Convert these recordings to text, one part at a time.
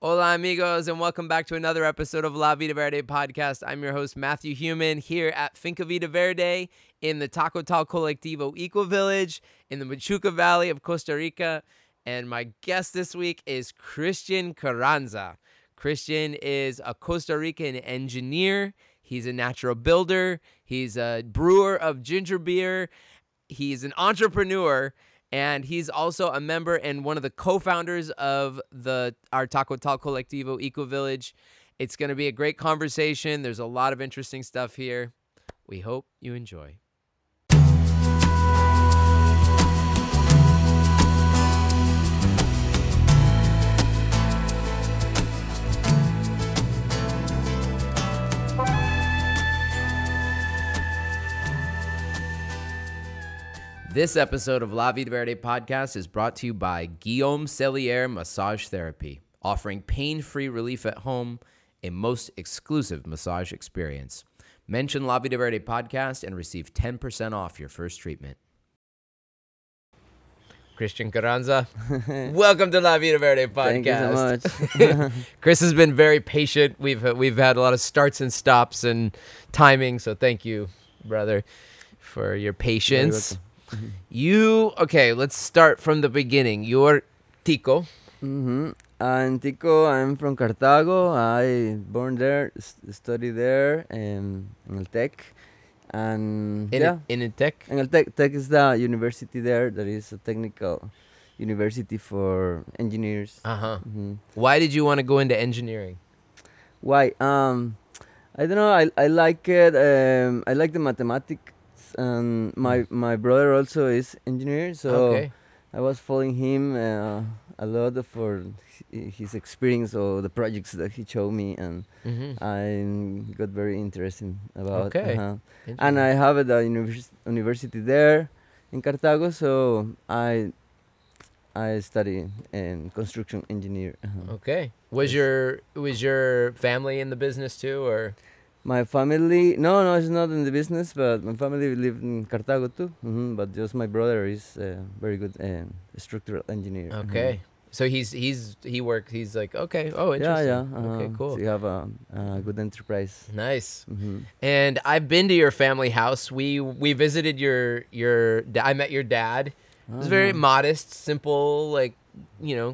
Hola amigos, and welcome back to another episode of La Vida Verde podcast. I'm your host, Matthew Human, here at Finca Vida Verde in the Tacotal Colectivo Ecovillage in the Machuca Valley of Costa Rica. And my guest this week is Cristian Carranza. Cristian is a Costa Rican engineer. He's a natural builder. He's a brewer of ginger beer. He's an entrepreneur. And he's also a member and one of the co-founders of our Tacotal Colectivo Ecovillage. It's going to be a great conversation. There's a lot of interesting stuff here. We hope you enjoy. This episode of La Vida Verde podcast is brought to you by Guillaume Massage Therapy, offering pain-free relief at home, a most exclusive massage experience. Mention La Vida Verde podcast and receive 10% off your first treatment. Cristian Carranza, welcome to La Vida Verde podcast. Thank you so much. Chris has been very patient. We've had a lot of starts and stops and timing, so thank you, brother, for your patience. Okay, let's start from the beginning. You're Tico. I'm Tico. I'm from Cartago. I born there, studied there in el Tec. And in el Tec? In el Tec. Tec is the university there. That is a technical university for engineers. Why did you want to go into engineering? Why? I don't know. I like it. I like the mathematics. And my brother also is engineer, so I was following him a lot for his experience or the projects that he showed me, and I got very interested about. And I have a university there in Cartago, so I study in construction engineer. Okay. Was your family in the business too, or? My family, no, it's not in the business, but my family live in Cartago too. But just my brother is very good structural engineer. Okay, so he's like, okay, oh, interesting. Yeah. Okay, cool. So you have a good enterprise. Nice. And I've been to your family house. We visited I met your dad. It was very modest, simple, like,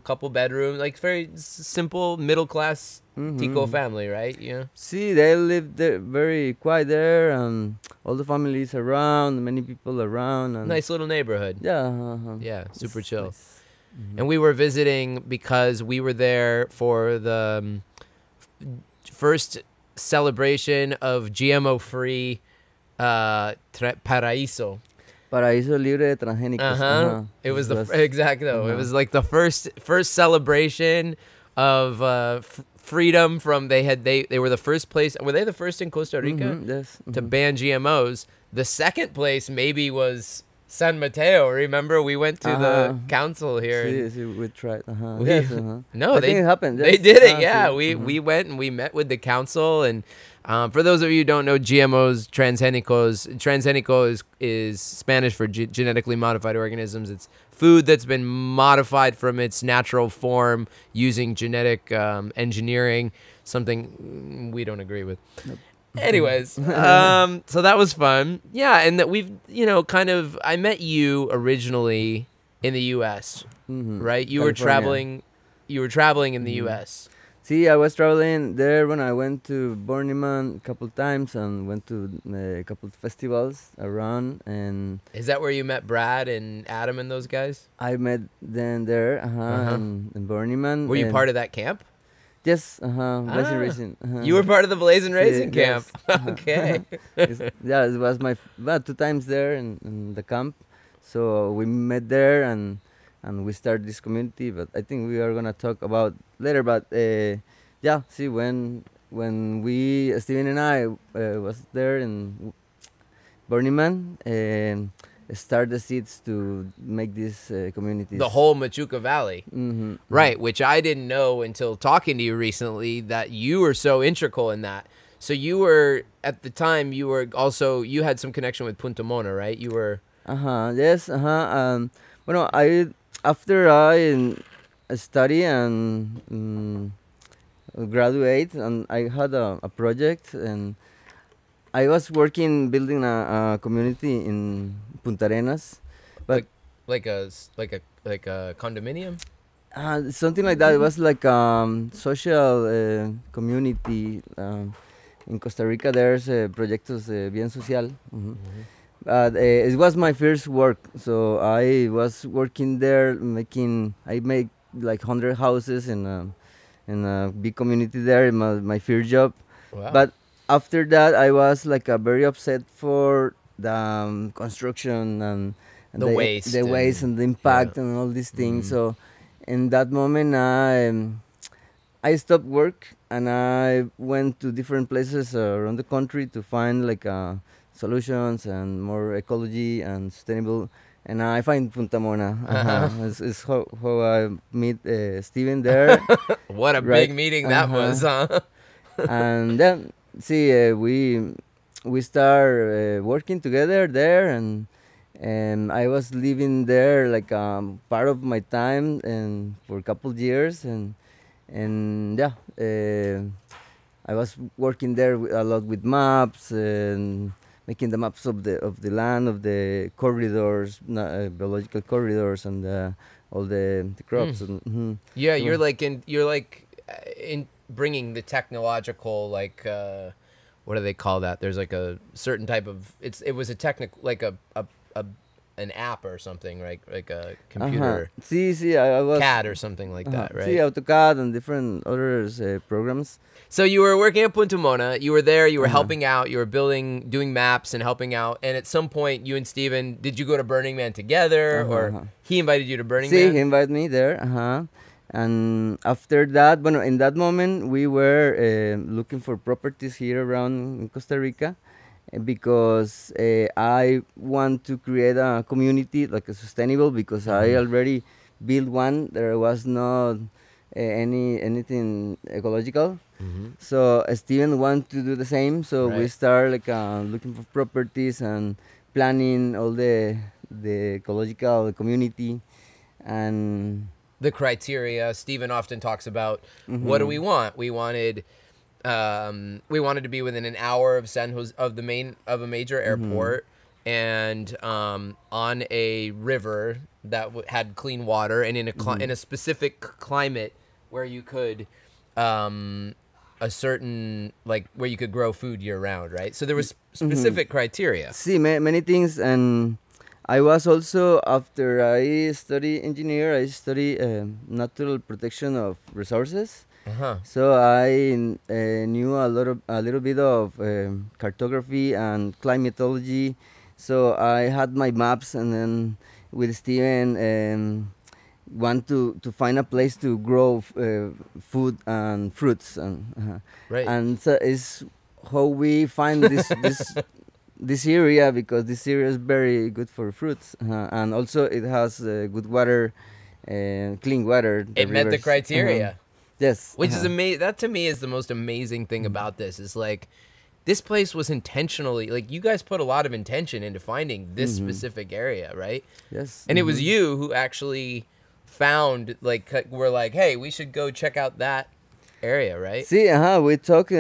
couple bedrooms, like very simple middle class Tico family, right? Yeah. See, they live there, very quiet there, and all the families around, many people around. And nice little neighborhood. Yeah. Yeah, super chill. Nice. And we were visiting because we were there for the first celebration of GMO-free Paraíso. Paraíso libre de transgénicos. It was exactly. It was like the first celebration of freedom from. They were the first place. Were they the first in Costa Rica? Yes. To ban GMOs? The second place maybe was San Mateo. Remember, we went to the council here. See, we tried. Yes. No, I think it happened. They did it. Yeah, we went and we met with the council. And for those of you who don't know, GMOs, transgénico is Spanish for genetically modified organisms. It's food that's been modified from its natural form using genetic engineering, something we don't agree with. Nope. Anyways, so that was fun. Yeah, and that we've, I met you originally in the U.S., right? You California. were traveling in the U.S. See, I was traveling there when I went to Burning Man a couple times and went to a couple of festivals around. And is that where you met Brad and Adam and those guys? I met them there, in Burning Man. Were you part of that camp? Yes, Blazing Racing. You were part of the Blazing Racing camp. Yes. Okay. It was my 2 times there in the camp. So we met there and we started this community. But I think we are gonna talk about later. But see, when Steven and I was there in Burning Man, start the seeds to make these communities. The whole Machuca Valley. Right, which I didn't know until talking to you recently that you were so integral in that. So you were, at the time, you had some connection with Punta Mona, right? You were... Yes, after I study and graduate, and I had a project, and I was working building a community in Punta Arenas, but like a condominium. something like that. It was like social community. In Costa Rica, there's proyectos bien social. But it was my first work, so I was working there I made like 100 houses in a big community there in my first job. Wow. But after that, I was like very upset for the construction and the waste and the impact and all these things. So in that moment, I stopped work and I went to different places around the country to find like solutions and more ecology and sustainable. And I find Punta Mona. It's how I meet Steven there. What a big meeting that was, huh? And then, we start working together there, and I was living there like part of my time and for a couple of years, and yeah, I was working there a lot with maps and making the maps of the land, of the corridors, biological corridors, and all the crops. Yeah, you're like in bringing the technological, like what do they call that? There's like a certain type of it was a technical, like an app or something, right? Like a computer. I was CAD or something like that, right? AutoCAD and different other programs. So you were working at Punta Mona. You were there. You were helping out. You were doing maps and helping out. And at some point, you and Steven, did you go to Burning Man together, or he invited you to Burning Man? He invited me there. And after that, in that moment, we were looking for properties here around in Costa Rica, because I want to create a community, like a sustainable, because I already built one. There was not anything ecological. So Steven wanted to do the same. So we start like looking for properties and planning all the ecological community and the criteria. Steven often talks about what do we want? We wanted to be within an hour of San Jose, of a major airport, and on a river that had clean water, and in a specific climate where you could a certain, like, where you could grow food year round, right? So there was specific criteria. Many things. And I was also, after I study engineer, I study natural protection of resources. So I knew a little bit of cartography and climatology. So I had my maps, and then with Steven want to find a place to grow food and fruits, and and so is how we find this area, because this area is very good for fruits, and also it has good water, clean water. It met the criteria. Yes. Which is amazing. That to me is the most amazing thing about this, is like, this place was intentionally, like, you guys put a lot of intention into finding this specific area, right? Yes. And it was you who actually found, like, we're like, hey, we should go check out that area, right? We talked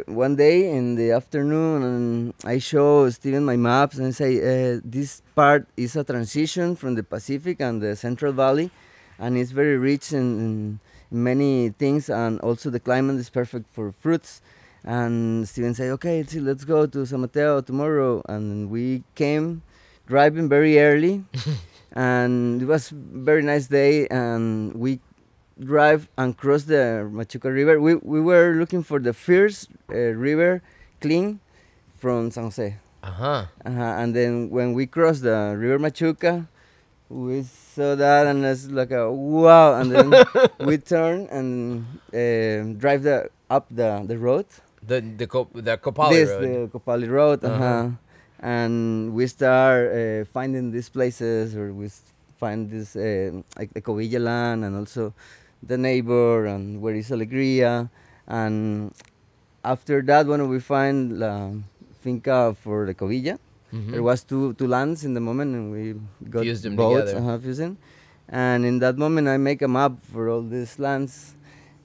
one day in the afternoon, and I show Steven my maps and say, this part is a transition from the Pacific and the Central Valley, and it's very rich in many things, and also the climate is perfect for fruits. And Steven said, okay, let's go to San Mateo tomorrow. And we came driving very early, and it was a very nice day, and we drive and cross the Machuca River. We were looking for the first river clean from San Jose. And then when we crossed the river Machuca, we saw that, and it's like a wow. And then we turn and drive up the road. The Copali Road. The Copali Road. And we start finding these places, or we find this Ecovilla land, and also the neighbor, and where is Alegría. And after that, when we find la finca for the Ecovilla, there was two lands in the moment, and we got fused them both, together. Fusing. And in that moment, I make a map for all these lands.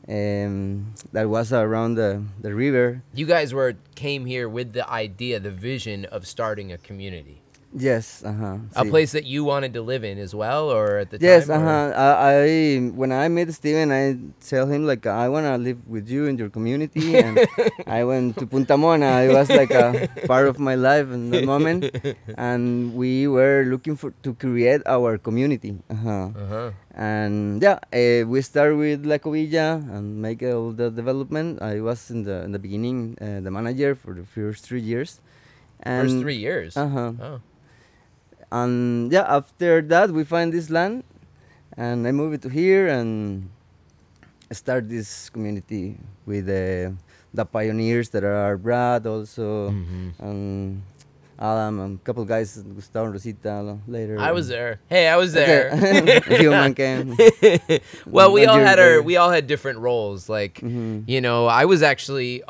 that was around the river. You guys came here with the idea, the vision of starting a community. Yes, a place that you wanted to live in as well, or at the yes, time? Yes, I when I met Steven, I tell him like I wanna live with you in your community, and I went to Punta Mona. It was like a part of my life in that moment, and we were looking to create our community. And yeah, we started with Ecovilla and make all the development. I was in the beginning the manager for the first 3 years. And first 3 years. Oh. And yeah, after that we find this land, and I moved to here and start this community with the pioneers that are Brad also, and Adam, and a couple guys, Gustavo and Rosita later. I was there. Hey, I was there. Human came. Well, we all had different roles. Like, you know, I was actually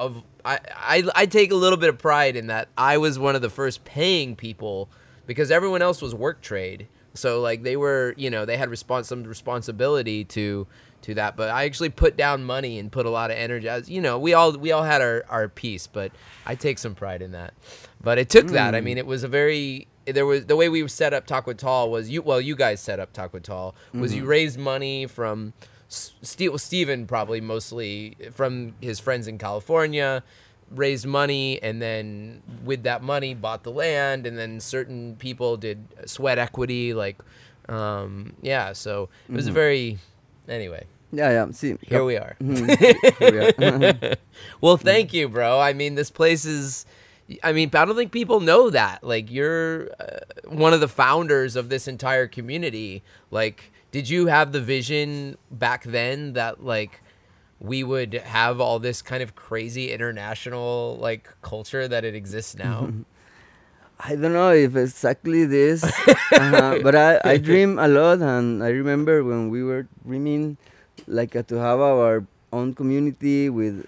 I take a little bit of pride in that I was one of the first paying people, because everyone else was work trade. So like they were, you know, they had some responsibility to that, but I actually put down money and put a lot of energy. You know, we all had our piece, but I take some pride in that. But it took that. I mean, it was the way we set up Tacotal was you guys set up Tacotal was you raised money from Steven, probably mostly from his friends in California, raised money, and then with that money bought the land, and then certain people did sweat equity, like yeah, so it was a very, anyway. Yeah. See, here we are. Here we are. Well, thank you, bro. I mean, this place is, I mean, I don't think people know that. Like, you're one of the founders of this entire community. Like, did you have the vision back then that, like, we would have all this kind of crazy international, like, culture that it exists now? I don't know if exactly this, but I dream a lot, and I remember when we were dreaming, like, to have our own community with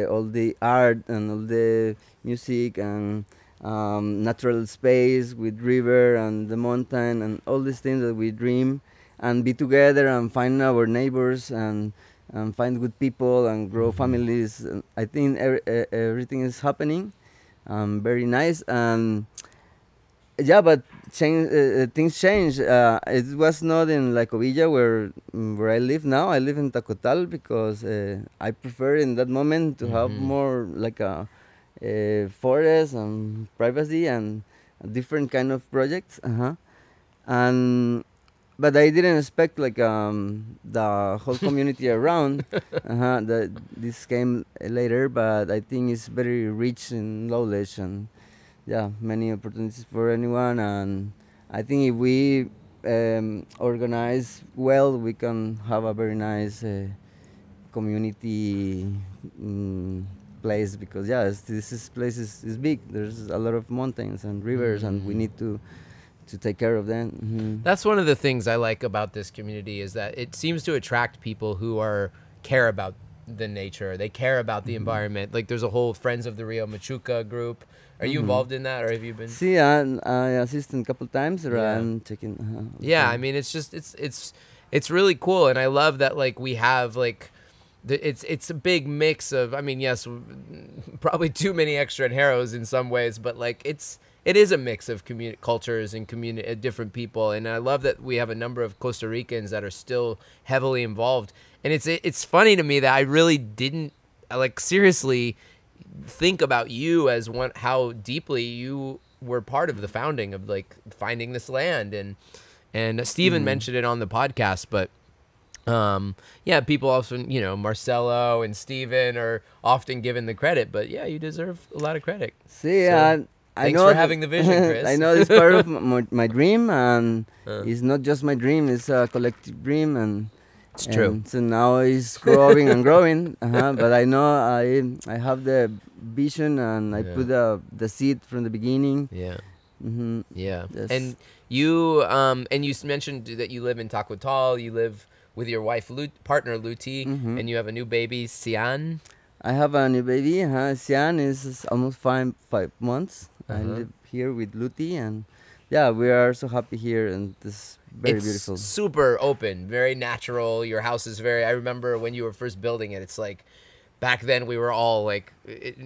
all the art and all the music and natural space with river and the mountain and all these things that we dream, and be together and find our neighbors and find good people and grow families. And I think everything is happening, very nice. And yeah, but things change. It was not in Ecovilla where I live now. I live in Tacotal because I prefer in that moment to have more like a forest and privacy and a different kind of projects. And but I didn't expect like the whole community around. This came later, but I think it's very rich in knowledge and yeah, many opportunities for anyone. And I think if we organize well, we can have a very nice community place, because yeah, this place is big. There's a lot of mountains and rivers, and we need to take care of them. That's one of the things I like about this community, is that it seems to attract people who care about the nature. They care about the environment. Like, there's a whole Friends of the Rio Machuca group. Are you involved in that, or have you been? See, I assisted a couple times around checking. Yeah, I mean, it's just it's really cool, and I love that, like, we have like it's a big mix of, I mean, yes, probably too many extranjeros in some ways, but like it is a mix of cultures and different people, and I love that we have a number of Costa Ricans that are still heavily involved. And it's funny to me that I really didn't, like, seriously think about you as how deeply you were part of the founding of, like, finding this land, and Steven mentioned it on the podcast, but yeah, people often, you know, Marcelo and Steven are often given the credit, but yeah, you deserve a lot of credit. See, thanks for having the vision, Chris. I know it's part of my dream, and it's not just my dream, it's a collective dream, and it's true. So now it's growing and growing, but I know I have the vision, and I put the seed from the beginning. Yeah. Yeah. Yes. And you mentioned that you live in Tacotal. You live with your wife, partner Luti, and you have a new baby, Sian. I have a new baby. Sian is almost 5 months. I live here with Luti, and yeah, we are so happy here, and this very It's beautiful. super open, very natural. Your house is very. I remember when you were first building it. It's like back then we were all like,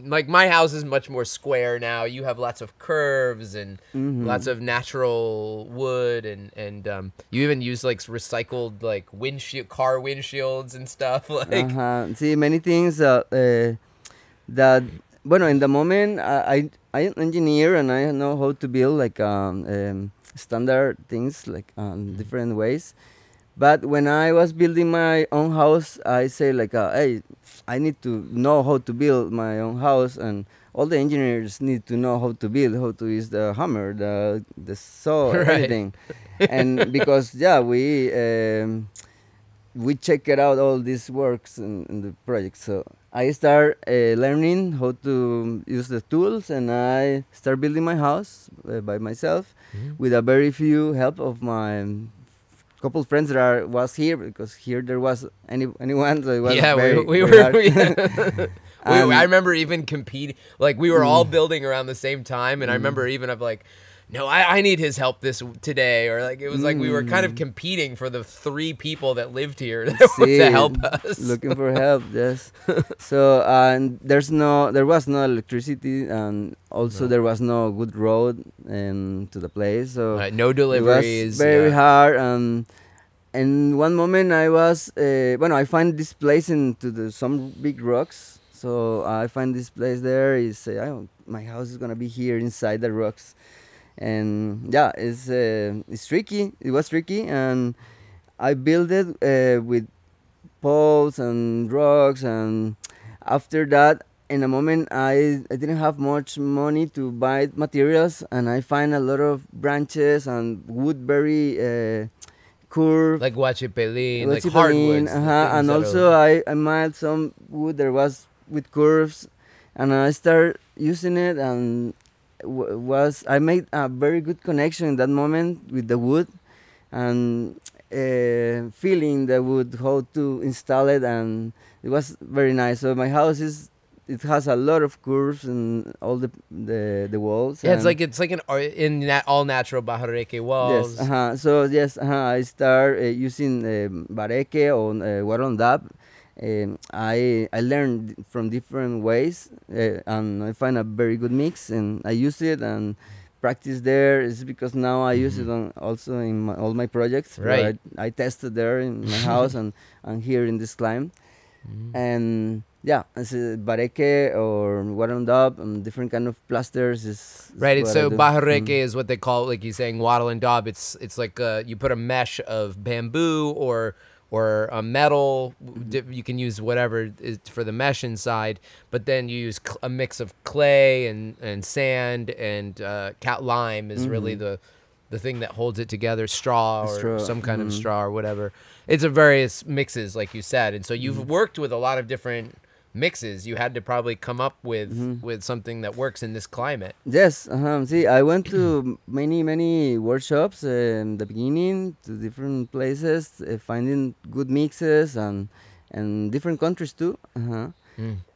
like my house is much more square now. You have lots of curves and lots of natural wood, and you even use like recycled like car windshields and stuff. Like, See, many things that, bueno, in the moment, I am engineer and I know how to build like standard things like different ways. But when I was building my own house, I say like, hey, I need to know how to build my own house, and all the engineers need to know how to build, how to use the hammer, the saw, Right. everything. And because yeah, we check it out all these works in the project. So I start learning how to use the tools, and I start building my house by myself with a very few help of my couple friends that was here, because here there was anyone, so it was we very hard. I remember even competing, like we were all building around the same time, and I remember even of like, no, I need his help today, or like it was like we were kind of competing for the 3 people that lived here to help us, looking for help. Yes. So and there was no electricity, and also there was no good road to the place, so no deliveries. It was very hard. And one moment I was I find this place into some big rocks. So I find this place there. My house is gonna be here inside the rocks. And yeah, it's tricky. It was tricky, and I built it with poles and rocks. And after that, in a moment, I didn't have much money to buy materials, and I find a lot of branches and wood very curved, like guachipelin, like hardwoods. And also I made some wood that was with curves, and I started using it, and I made a very good connection in that moment with the wood, and feeling the wood, how to install it, and it was very nice. So my house it has a lot of curves and all the walls. Yeah, it's like all natural bajareke walls. Yes. So yes. I start using bareque or water on dab. I learned from different ways, and I find a very good mix, and I use it and practice there. It's because now I use it also in all my projects. Right. I tested there in my house and here in this climb. And yeah, it's bareque or water on dab and different kind of plasters is right. So bajareke is what they call, like you're saying, wattle and daub. It's like you put a mesh of bamboo or a metal. You can use whatever is for the mesh inside, but then you use a mix of clay and sand and cat lime is really the thing that holds it together. Straw or some kind of straw or whatever. It's a various mixes, like you said, and so you've worked with a lot of different mixes. You had to probably come up with something that works in this climate. Yes. See, I went to many workshops in the beginning, to different places, finding good mixes and different countries too.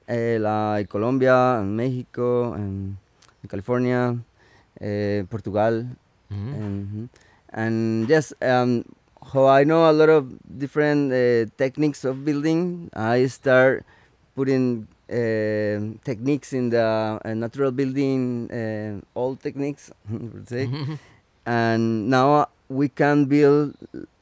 Like Colombia and Mexico and California, Portugal, and yes. How I know a lot of different techniques of building, I start putting techniques in the natural building, old techniques, would say. And now we can build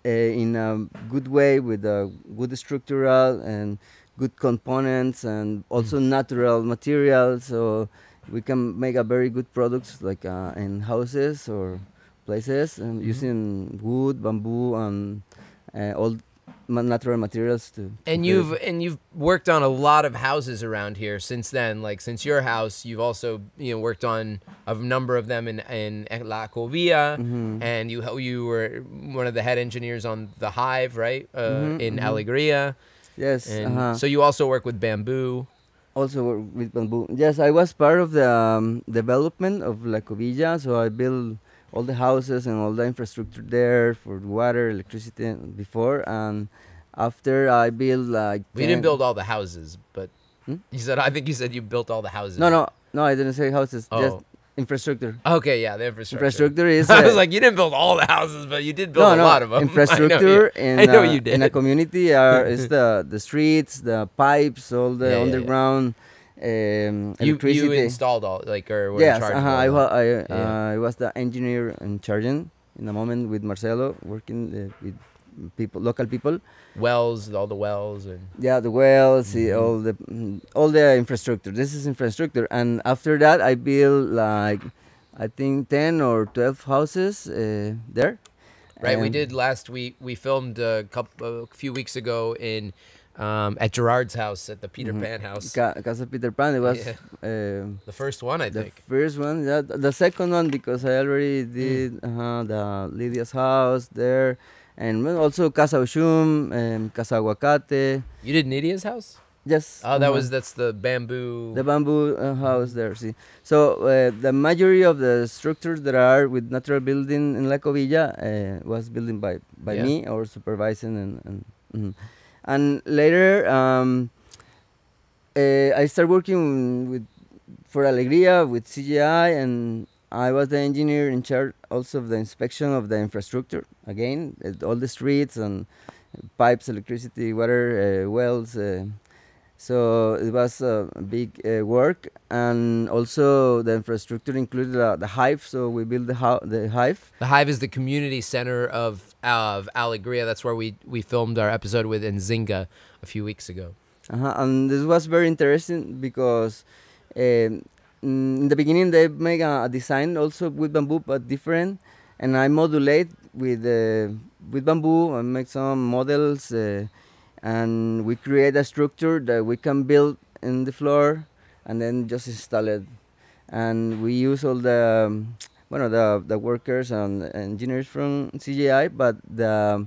in a good way with a good structural and good components and also natural materials. So we can make a very good products like in houses or places using wood, bamboo, and all natural materials too. And you've worked on a lot of houses around here since then. Like since your house, you've also worked on a number of them in La Ecovilla, and you were one of the head engineers on the Hive, right? In Alegria. Yes. And so you also work with bamboo. Also work with bamboo. Yes, I was part of the development of La Ecovilla, so I built all the houses and all the infrastructure there for water, electricity before, and after I built like. We didn't build all the houses, but I think you said you built all the houses. No, I didn't say houses. Oh. Just infrastructure. Okay, yeah, the infrastructure. Infrastructure is. I was like, you didn't build all the houses, but you did build a lot of them. Infrastructure I know you did. in a community is the streets, the pipes, all the underground. Electricity. You installed all or were yes, in charge of all that. I was the engineer in charge in the moment with Marcelo, working with local people. Wells, all the wells, and the wells, all the infrastructure. This is infrastructure, and after that, I built like I think 10 or 12 houses there. Right, we did last week. We filmed a few weeks ago in. At Gerard's house, at the Peter Pan house. Casa Peter Pan. It was the first one, I think. The first one, the second one because I already did the Lydia's house there, and also Casa Oshum, Casa Aguacate. You did Nydia's house? Yes. Oh, that's the bamboo. The bamboo house there. See, so the majority of the structures that are with natural building in La Ecovilla was built by me or supervising and later, I started working for Alegría with CGI, and I was the engineer in charge also of the inspection of the infrastructure. Again, all the streets and pipes, electricity, water, wells. So it was a big work, and also the infrastructure included the hive. So we built the hive. The hive is the community center of Alegría. That's where we filmed our episode with Nzinga a few weeks ago. And this was very interesting because in the beginning they make a design also with bamboo, but different, and I modulate with bamboo and make some models. And we create a structure that we can build in the floor and then just install it. And we use all the workers and engineers from CGI, but the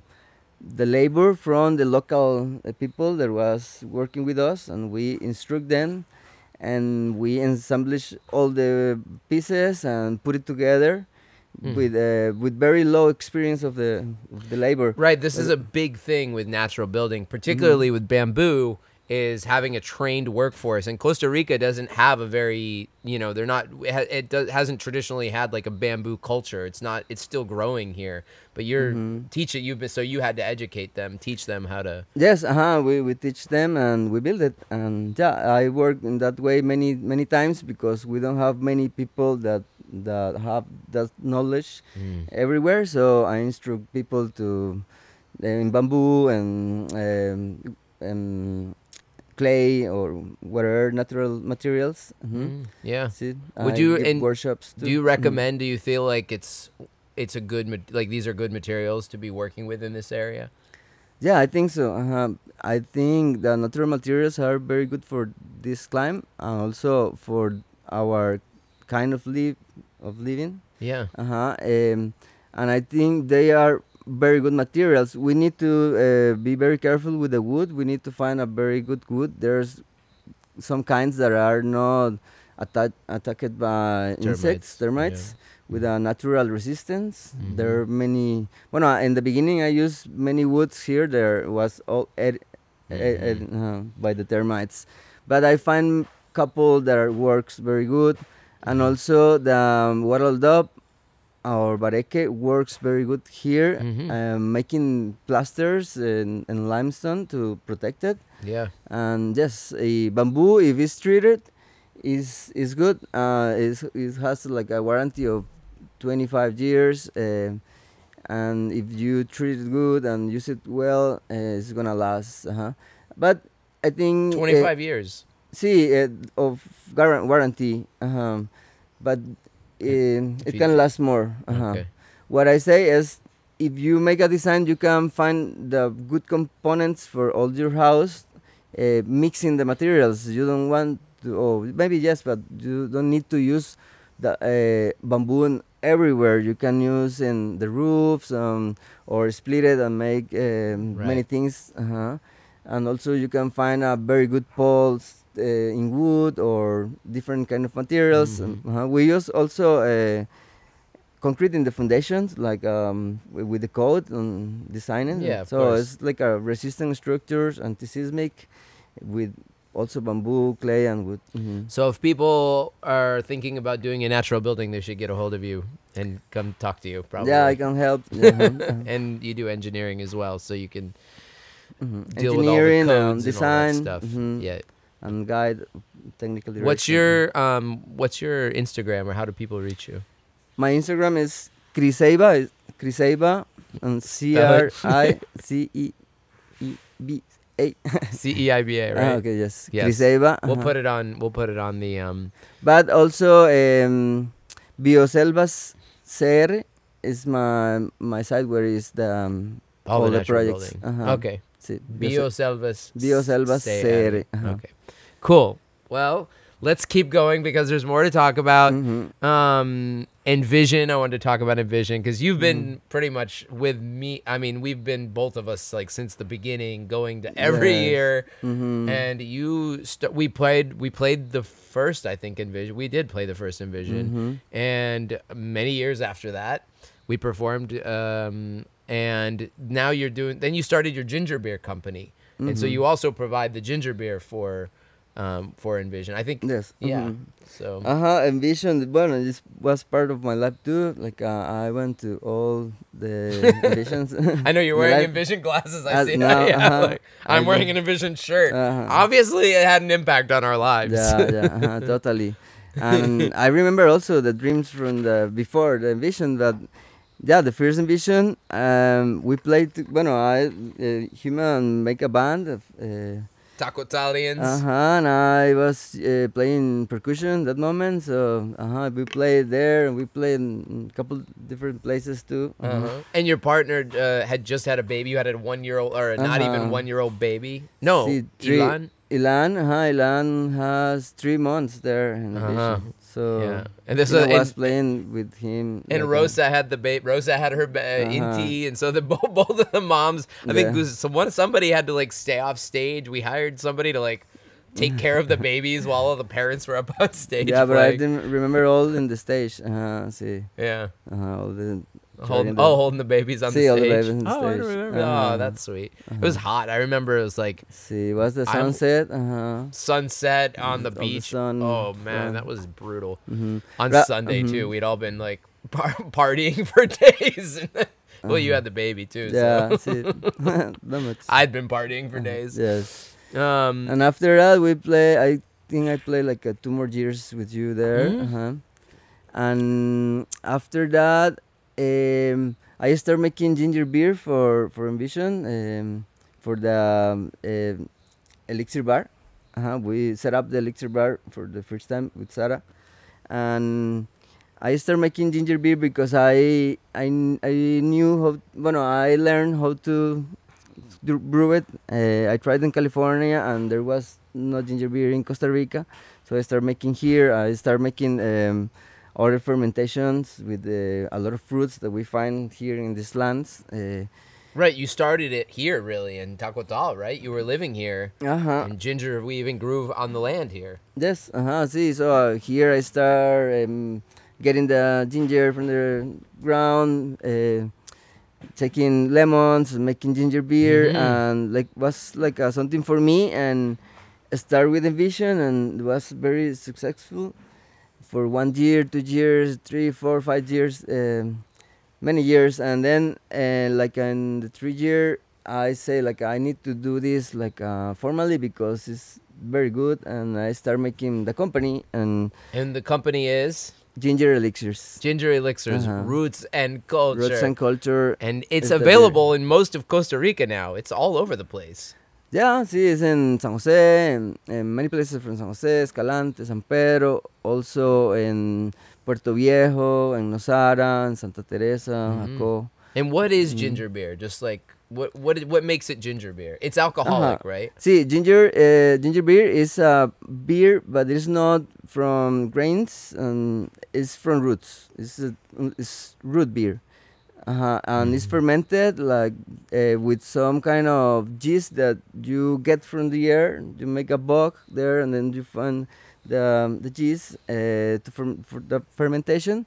labor from the local people that was working with us, and we instruct them, and we assemble all the pieces and put it together. With very low experience of the labor. Right, this is a big thing with natural building, particularly with bamboo, is having a trained workforce. And Costa Rica doesn't have a very, hasn't traditionally had like a bamboo culture. It's still growing here. But you're so you had to educate them, teach them how to. Yes, we teach them and we build it. And I work in that way many times because we don't have many people that have that knowledge everywhere. So I instruct people to in bamboo and clay or whatever natural materials. See, would you in workshops too. Do you recommend? Do you feel like it's a good these are good materials to be working with in this area? Yeah, I think so. I think the natural materials are very good for this climate and also for our kind of living. Yeah. And I think they are very good materials. We need to be very careful with the wood. We need to find a very good wood. There's some kinds that are not attacked by termites, with a natural resistance. There are many. In the beginning, I used many woods here. There was all by the termites, but I find couple that works very good, and also the wattle dub or bareke works very good here, making plasters and limestone to protect it. Yeah. And yes, a bamboo, if it's treated, is good. It has like a warranty of 25 years. And if you treat it good and use it well, it's gonna last. But I think 25 years. Of warranty. But it can last more. Okay. What I say is, if you make a design, you can find the good components for all your house, mixing the materials. You don't want to, maybe yes, but you don't need to use the bamboo everywhere. You can use in the roofs or split it and make many things. And also you can find a very good poles in wood or different kind of materials. We use also concrete in the foundations, like with the code and designing. Yeah, so it's like a resistant structures, anti-seismic, with also bamboo, clay, and wood. So if people are thinking about doing a natural building, they should get a hold of you and come talk to you, probably. Yeah, I can help. And you do engineering as well, so you can deal engineering with all the codes design, and all that stuff. Yeah. And guide, technical direction. What's your Instagram, or how do people reach you? My Instagram is Criseiba, Criseiba, and CRICEIBA. CEIBA, right? Okay, yes. Criseiba. We'll put it on. We'll put it on the. But also, Bioselvas CR is my site where is the all the projects. Okay. Sí. Bioselvas CR. Okay. Cool. Well, let's keep going because there's more to talk about. Envision. I wanted to talk about Envision because you've been pretty much with me. I mean, we've been both of us like since the beginning, going to every year. And we played the first, I think, Envision. We did play the first Envision, and many years after that, we performed. And now you're doing. Then you started your ginger beer company, and so you also provide the ginger beer for Envision. I think. Yes. Yeah. So. Envision. Well, this was part of my life too. Like I went to all the Envisions. I know you're wearing Envision glasses. I see. Now, like, I'm wearing an Envision shirt. Obviously, it had an impact on our lives. Yeah, totally. And I remember also the dreams from before the Envision that. Yeah, the first Envision, we played, Human make a band. Tacotalians. And I was playing percussion that moment, so we played there, and we played in a couple different places too. And your partner had just had a baby. You had a 1-year-old, or not even 1-year-old baby. No, Ilan has 3 months there in Envision. So yeah, and this was playing with him. And Rosa had the baby. Rosa had her Inti, and so both of the moms. I think somebody had to like stay off stage. We hired somebody to like take care of the babies while all the parents were up on stage. Yeah, but I didn't remember all in the stage. See. Yeah. All the. Holding the babies on the stage. All the babies on the stage. I remember. Oh, that's sweet. It was hot. I remember it was like. See, was the sunset? Sunset on the beach. Oh man, that was brutal. On Sunday too, we'd all been like partying for days. Well, you had the baby too. Yeah, so. Not much. I'd been partying for days. Yes. And after that, we play. I think I played like 2 more years with you there. And after that. I started making ginger beer for Envision for the Elixir Bar. We set up the Elixir Bar for the first time with Sarah, and I started making ginger beer because I knew how. I learned how to brew it. I tried in California, and there was no ginger beer in Costa Rica, so I started making here. I started making. Other fermentations with a lot of fruits that we find here in these lands. Right, you started it here, really, in Tacotal, right? You were living here, and ginger, we even grew on the land here. Yes, see, so here I start getting the ginger from the ground, taking lemons, making ginger beer, and was something for me, and start with Envision, and it was very successful. For 1 year, 2 years, 3, 4, 5 years, many years, and then in the 3 year, I say I need to do this formally because it's very good, and I start making the company. And the company is Ginger Elixirs. Ginger Elixirs, Roots and Culture. Roots and Culture, and it's available in most of Costa Rica now. It's all over the place. Yeah, sí, it's in San Jose, in many places from San Jose, Escalante, San Pedro, also in Puerto Viejo, in Nosara, in Santa Teresa, Jaco. And what is ginger beer? Just like, what makes it ginger beer? It's alcoholic, right? See, ginger beer is a beer, but it's not from grains, and it's from roots. It's root beer. And it's fermented with some kind of yeast that you get from the air. You make a bog there, and then you find the yeast for the fermentation.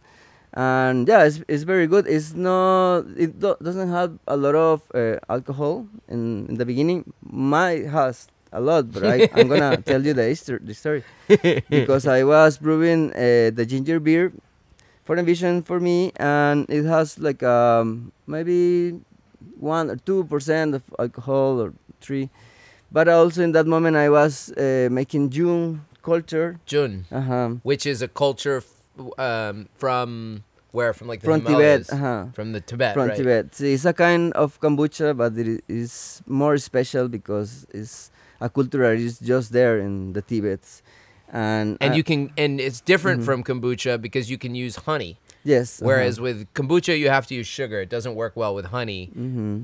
And yeah, it's very good. Doesn't have a lot of alcohol in the beginning. Mine has a lot, but I'm gonna tell you the story because I was brewing the ginger beer for Envision for me, and it has like maybe 1 or 2% of alcohol or 3. But also in that moment I was making June culture. Jun, which is a culture from where? From like the Tibet. From the Tibet, From right? Tibet. So it's a kind of kombucha, but it is more special because it's a culture that is just there in the Tibet. And you can, and it's different from kombucha because you can use honey. Yes. Whereas with kombucha, you have to use sugar. It doesn't work well with honey.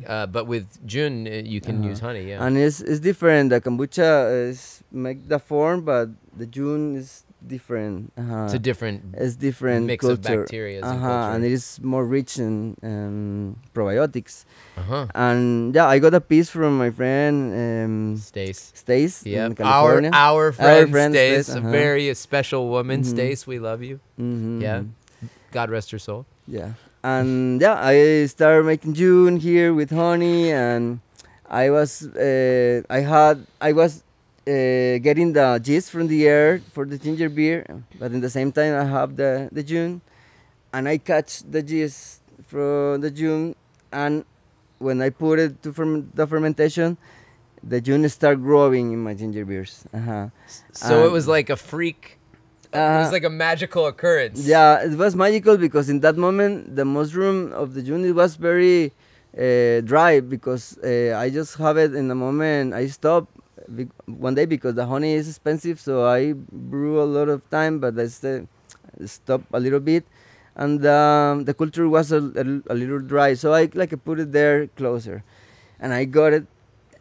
But with Jun, you can use honey. Yeah. And it's different. The kombucha is make the form, but the Jun is different. It's a different. It's different mix culture. Of bacteria. And it is more rich in probiotics. And yeah, I got a piece from my friend Stace. Yeah. In California. Our friend Stace, a Stace, very special woman. Stace, we love you. Yeah. God rest her soul. Yeah. And yeah, I started making June here with honey, and I was getting the gist from the air for the ginger beer, but in the same time I have the June, and I catch the gist from the June, and when I put it to the fermentation, the June start growing in my ginger beers. So it was like a freak. It was like a magical occurrence. Yeah, it was magical because in that moment the mushroom of the June, it was very dry because I just have it in the moment. I stopped one day because the honey is expensive, so I brew a lot of time, but I stopped a little bit, and the culture was a little dry, so I put it there closer, and I got it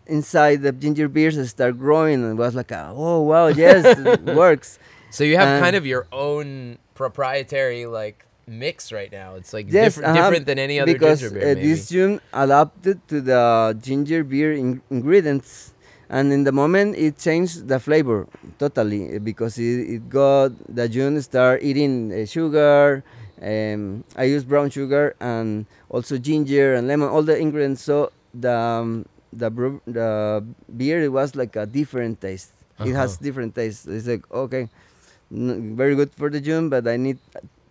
inside the ginger beers and start growing, and it was like, oh wow, yes, it works. So you have kind of your own proprietary like mix right now. It's like different than any other ginger beer. Because this June adapted to the ginger beer ingredients, and in the moment it changed the flavor totally because it got the June start eating sugar. I use brown sugar and also ginger and lemon, all the ingredients. So the beer, it was like a different taste. It has different taste. It's like, okay, very good for the June, but I need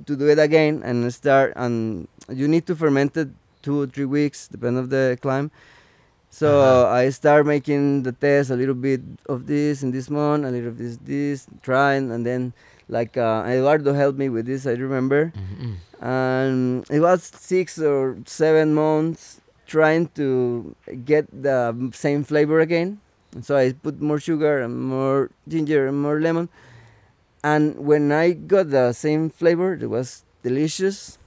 to do it again and start. And you need to ferment it 2 or 3 weeks, depending on the climate. So I start making the test, a little bit of this in this month, a little of this, trying, and then like Eduardo helped me with this, I remember. And it was 6 or 7 months trying to get the same flavor again. And so I put more sugar and more ginger and more lemon. And when I got the same flavor, it was delicious.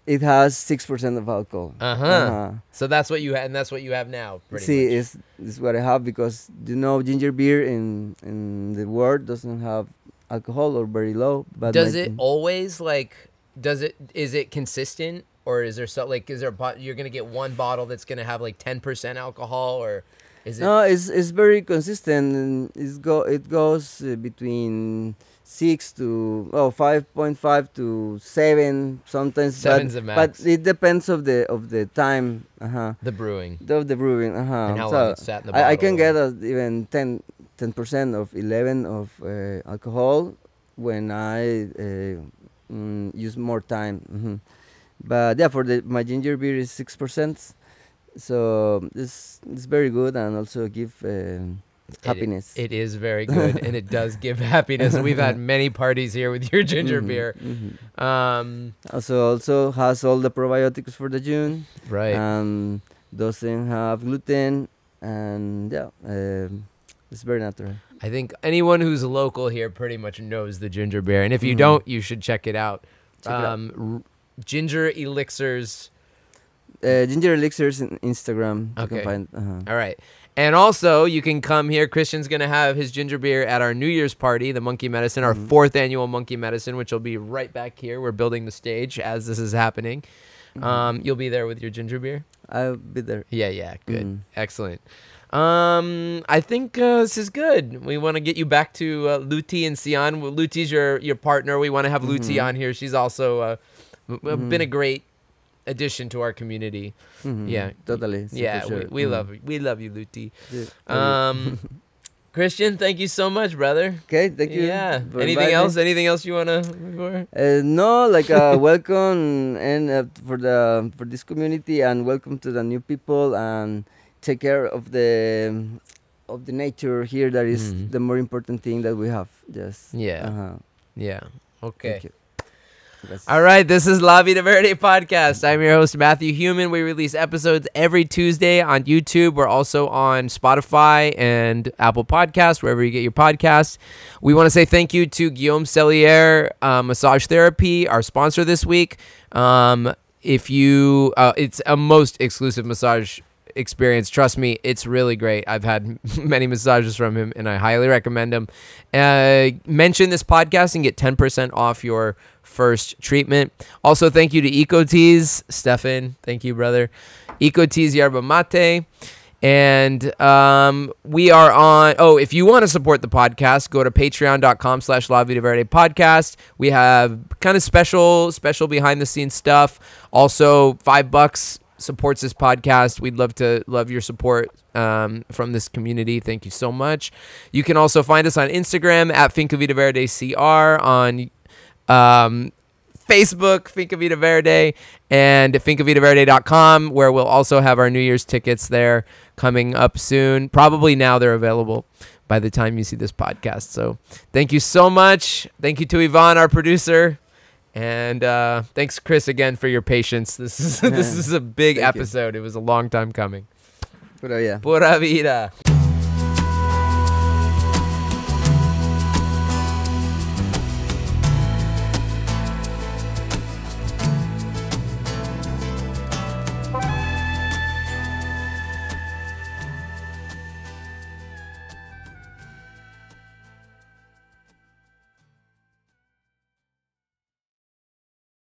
It has 6% of alcohol. So that's what you had, and that's what you have now. Pretty much. It's what I have because ginger beer in the world doesn't have alcohol or very low. But does it always is it consistent, or is there you're gonna get one bottle that's gonna have like 10% alcohol, or is it? No, it's very consistent. And it goes between 5.5 to 7 sometimes. 7's the max. But it depends of the time. The brewing. The brewing. And how long it's sat in the bottle. I can get even 10% of 11 of alcohol when I use more time. But yeah, for my ginger beer is 6%. So it's very good and also give happiness. It is very good, and it does give happiness. We've had many parties here with your ginger beer. Also has all the probiotics for the June. Right. Doesn't have gluten, and it's very natural. I think anyone who's local here pretty much knows the ginger beer, and if you don't, you should check it out. Ginger Elixirs. Ginger Elixirs in Instagram. Okay. You can find, All right. And also, you can come here. Christian's going to have his ginger beer at our New Year's party, the Monkey Medicine, our 4th annual Monkey Medicine, which will be right back here. We're building the stage as this is happening. You'll be there with your ginger beer? I'll be there. Yeah. Good. Excellent. I think this is good. We want to get you back to Luti and Sian. Luti's your partner. We want to have Luti on here. She's also been a great addition to our community. Yeah, totally. Yeah, for sure. we love you, Luti. Yeah. Cristian, thank you so much, brother. Okay, thank you. Yeah. Anything else? Anything else you wanna? No, like welcome and for this community, and welcome to the new people, and take care of the nature here. That is the more important thing that we have. Just yeah. Okay. Thank you. All right, this is La Vida Verde podcast. I'm your host, Matthew Human. We release episodes every Tuesday on YouTube. We're also on Spotify and Apple Podcasts, wherever you get your podcasts. We want to say thank you to Guillaume Cellier Massage Therapy, our sponsor this week. If you, it's a most exclusive massage experience. Trust me, it's really great. I've had many massages from him, and I highly recommend him. Mention this podcast and get 10% off your first treatment. Also, thank you to EcoTeas. Stefan, thank you, brother. EcoTeas Yerba Mate. And we are on, if you want to support the podcast, go to patreon.com/La Vida Verde podcast. We have kind of special behind the scenes stuff. Also, $5 supports this podcast. We'd love your support from this community. Thank you so much. You can also find us on Instagram at Finca Vida Verde CR, on Facebook, Finca Vida Verde, and fincavitaverde.com, where we'll also have our New Year's tickets there coming up soon. Probably now they're available by the time you see this podcast. So thank you so much. Thank you to Ivan, our producer. And thanks, Cris, again for your patience. This is a big episode. It was a long time coming. Pura vida. Pura vida.